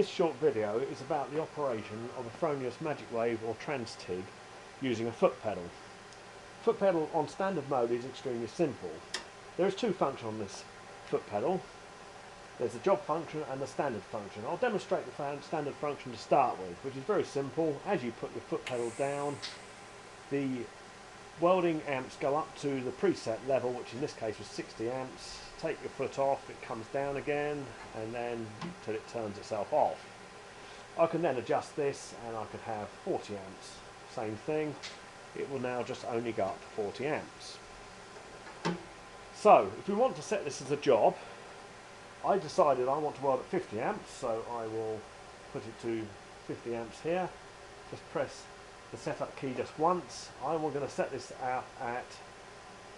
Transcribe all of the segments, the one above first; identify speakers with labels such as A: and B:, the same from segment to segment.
A: This short video is about the operation of a Fronius Magic Wave or Trans-TIG using a foot pedal. Foot pedal on standard mode is extremely simple. There is two functions on this foot pedal. There's the job function and the standard function. I'll demonstrate the standard function to start with, which is very simple. As you put your foot pedal down, the welding amps go up to the preset level, which in this case was 60 amps. Take your foot off, it comes down again, and then till it turns itself off. I can then adjust this and I could have 40 amps. Same thing, it will now just only go up to 40 amps. So if we want to set this as a job, I decided I want to weld at 50 amps, so I will put it to 50 amps here. Just press the setup key just once. I'm going to set this out at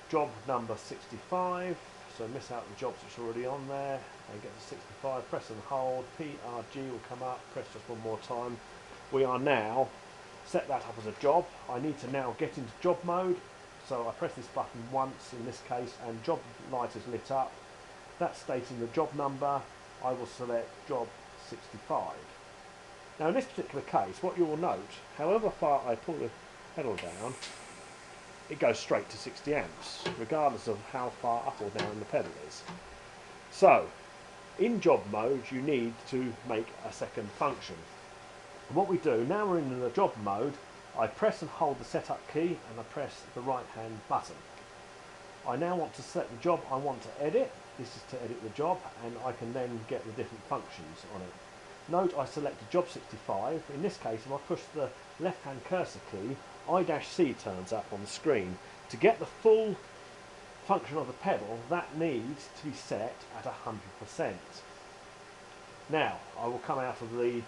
A: job number 65, so miss out the jobs that's already on there and get to 65, press and hold, PRG will come up, press just one more time. We are now set that up as a job. I need to now get into job mode, so I press this button once in this case and job light is lit up. That's stating the job number. I will select job 65. Now in this particular case, what you will note, however far I pull the pedal down, it goes straight to 60 amps, regardless of how far up or down the pedal is. So, in job mode, you need to make a second function. And what we do, now we're in the job mode, I press and hold the setup key and I press the right hand button. I now want to select the job I want to edit. This is to edit the job, and I can then get the different functions on it. Note I selected job 65. In this case, if I push the left hand cursor key, I-C turns up on the screen. To get the full function of the pedal, that needs to be set at 100%. Now, I will come out of the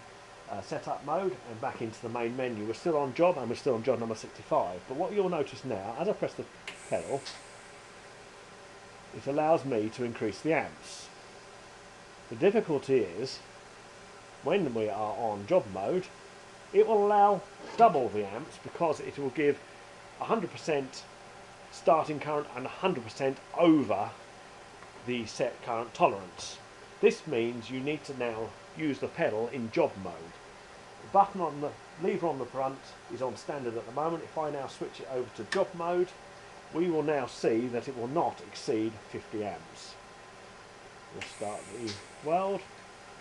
A: setup mode and back into the main menu. We're still on job and we're still on job number 65. But what you'll notice now, as I press the pedal, it allows me to increase the amps. The difficulty is, when we are on job mode, it will allow double the amps because it will give 100% starting current and 100% over the set current tolerance. This means you need to now use the pedal in job mode. The button on the lever on the front is on standard at the moment. If I now switch it over to job mode, we will now see that it will not exceed 50 amps. We'll start the weld,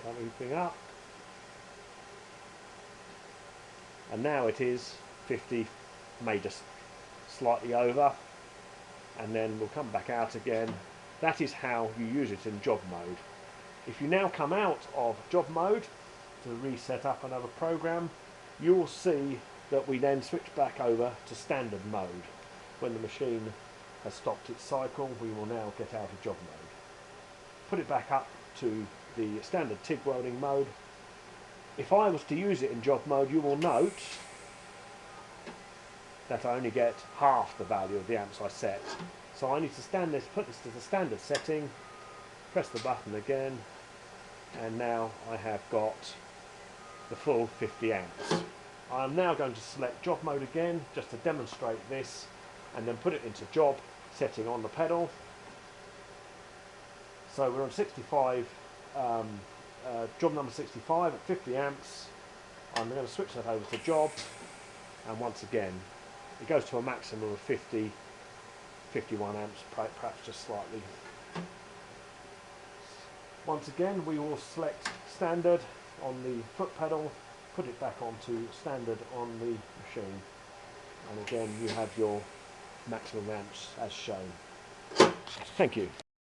A: coming thing up. And now it is 50, may just slightly over, and then we'll come back out again. That is how you use it in job mode. If you now come out of job mode to reset up another program, you will see that we then switch back over to standard mode. When the machine has stopped its cycle, we will now get out of job mode. Put it back up to the standard TIG welding mode. If I was to use it in job mode, you will note that I only get half the value of the amps I set. So I need to put this to the standard setting, press the button again, and now I have got the full 50 amps. I'm now going to select job mode again, just to demonstrate this, and then put it into job setting on the pedal. So we're on 65, job number 65 at 50 amps. I'm going to switch that over to job, and once again it goes to a maximum of 50, 51 amps, perhaps just slightly. Once again we will select standard on the foot pedal, put it back onto standard on the machine, and again you have your maximum amps as shown. Thank you.